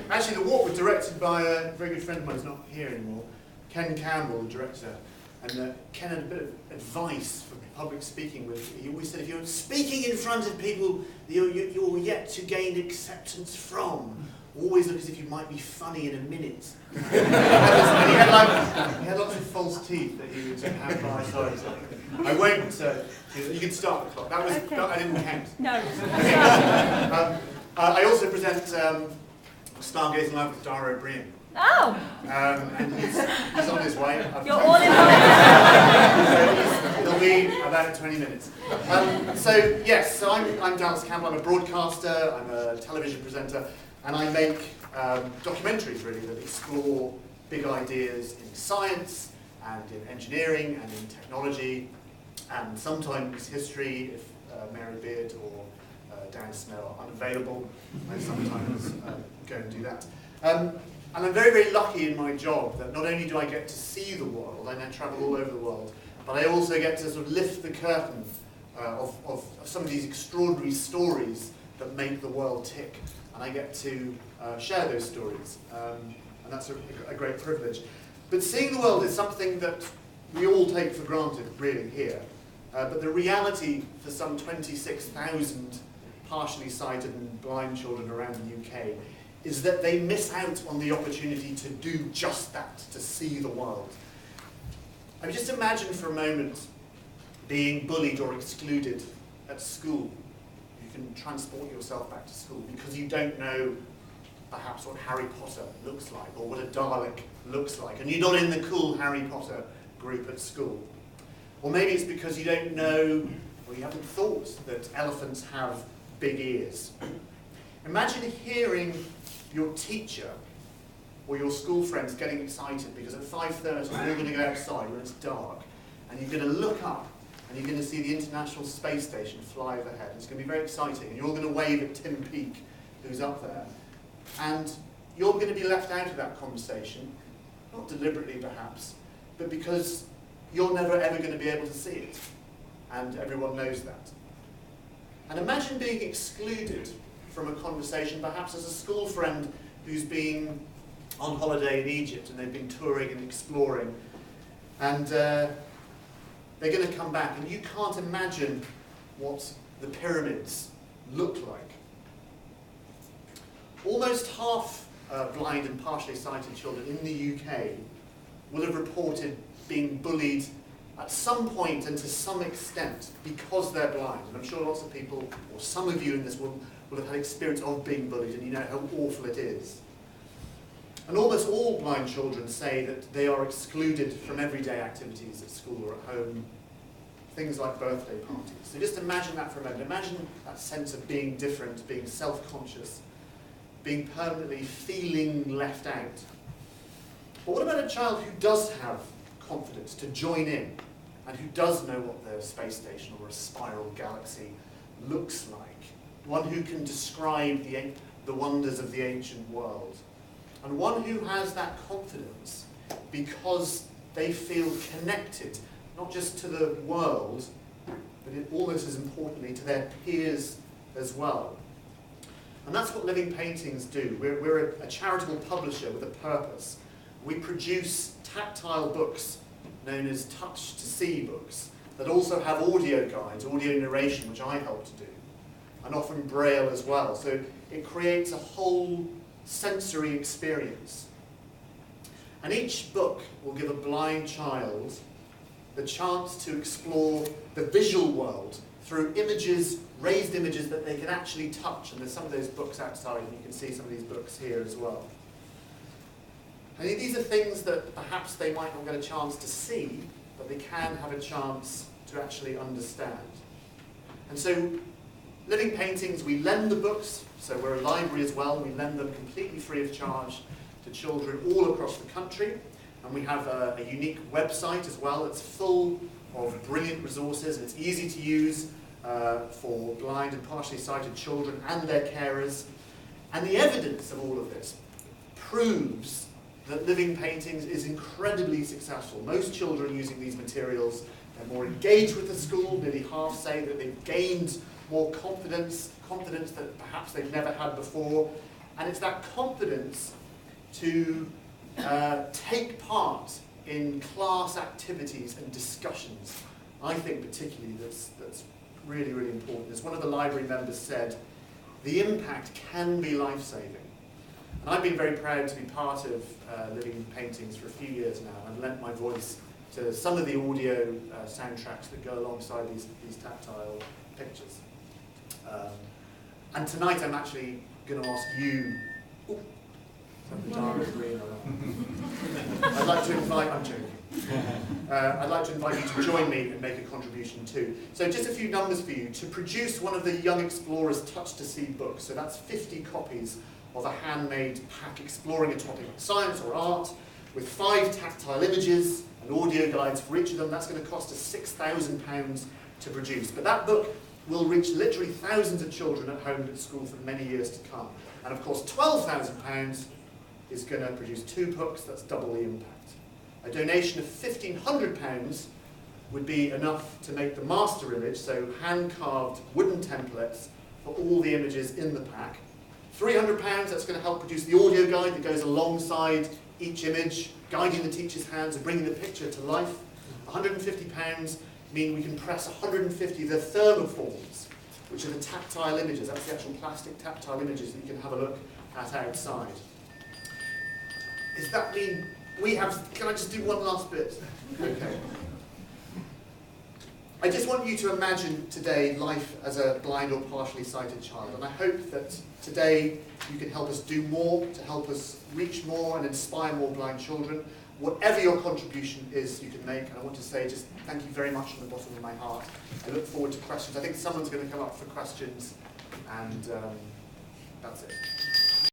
Actually, the walk was directed by a very good friend of mine who's not here anymore, Campbell, the director. And Ken had a bit of advice for public speaking. He always said, if you're speaking in front of people you're yet to gain acceptance from, always look as if you might be funny in a minute. He had lots of false teeth that he would have by sides. I won't. You can start the clock. That was. Okay. I didn't count. No. I also present Stargazing Live with Dara O'Brien. Oh! And he's on his way. You're all involved. He'll be about 20 minutes. So I'm Dallas Campbell. I'm a broadcaster. I'm a television presenter, and I make documentaries really that explore big ideas in science and in engineering and in technology, and sometimes history if Mary Beard or Dan Snell are unavailable. I sometimes go and do that. And I'm very, very lucky in my job that not only do I get to see the world, I now travel all over the world, but I also get to sort of lift the curtain of some of these extraordinary stories that make the world tick. And I get to share those stories. And that's a great privilege. But seeing the world is something that we all take for granted, really, here. But the reality for some 26,000 partially sighted and blind children around the UK is that they miss out on the opportunity to do just that, to see the world. I mean, just imagine for a moment being bullied or excluded at school. You can transport yourself back to school because you don't know perhaps what Harry Potter looks like or what a Dalek looks like, and you're not in the cool Harry Potter group at school. Or maybe it's because you don't know, or you haven't thought that elephants have big ears. Imagine hearing your teacher or your school friends getting excited because at 5:30 you're going to go outside when it's dark and you're going to look up and you're going to see the International Space Station fly overhead. It's going to be very exciting, and you're going to wave at Tim Peake, who's up there. And you're going to be left out of that conversation, not deliberately perhaps, but because you're never ever going to be able to see it. And everyone knows that. And imagine being excluded from a conversation, perhaps as a school friend who's been on holiday in Egypt and they've been touring and exploring, and they're going to come back and you can't imagine what the pyramids look like. Almost half blind and partially sighted children in the UK will have reported being bullied at some point and to some extent because they're blind. And I'm sure lots of people, or some of you in this room, will have had experience of being bullied, and you know how awful it is. And almost all blind children say that they are excluded from everyday activities at school or at home, things like birthday parties. So just imagine that for a moment. Imagine that sense of being different, being self-conscious, being permanently feeling left out. But what about a child who does have confidence to join in and who does know what the space station or a spiral galaxy looks like? One who can describe the wonders of the ancient world. And one who has that confidence because they feel connected, not just to the world, but almost as importantly to their peers as well. And that's what Living Paintings do. We're a charitable publisher with a purpose. We produce tactile books known as Touch to See books that also have audio guides, audio narration, which I help to do, and often Braille as well. So it creates a whole sensory experience. And each book will give a blind child the chance to explore the visual world through images, raised images that they can actually touch. And there's some of those books outside, and you can see some of these books here as well. And these are things that perhaps they might not get a chance to see, but they can have a chance to actually understand. And so Living Paintings, we lend the books, so we're a library as well. We lend them completely free of charge to children all across the country. And we have a unique website as well that's full of brilliant resources. It's easy to use for blind and partially sighted children and their carers. And the evidence of all of this proves that Living Paintings is incredibly successful. Most children using these materials are more engaged with the school. Nearly half say that they've gained more confidence that perhaps they've never had before. And it's that confidence to take part in class activities and discussions, I think particularly that's really, really important. As one of the library members said, the impact can be life-saving. And I've been very proud to be part of Living Paintings for a few years now. I've lent my voice to some of the audio soundtracks that go alongside these tactile pictures. And tonight I'm actually going to ask you, I'd like to invite, I'm joking. I'd like to invite you to join me and make a contribution too. So just a few numbers for you. To produce one of the Young Explorers Touch to See books, so that's 50 copies of a handmade pack exploring a topic of science or art, with 5 tactile images and audio guides for each of them, that's going to cost us £6,000 to produce. But that book will reach literally thousands of children at home and at school for many years to come. And of course, £12,000 is going to produce 2 books, that's double the impact. A donation of £1,500 would be enough to make the master image, so hand-carved wooden templates for all the images in the pack. £300, that's going to help produce the audio guide that goes alongside each image, guiding the teacher's hands and bringing the picture to life. £150 mean we can press 150 of the thermoforms, which are the tactile images. That's the actual plastic tactile images that you can have a look at outside. Does that mean we have... Can I just do one last bit? Okay. I just want you to imagine today life as a blind or partially sighted child, and I hope that today you can help us do more, to help us reach more and inspire more blind children. Whatever your contribution is you can make, and I want to say just thank you very much from the bottom of my heart. I look forward to questions. I think someone's going to come up for questions, and that's it.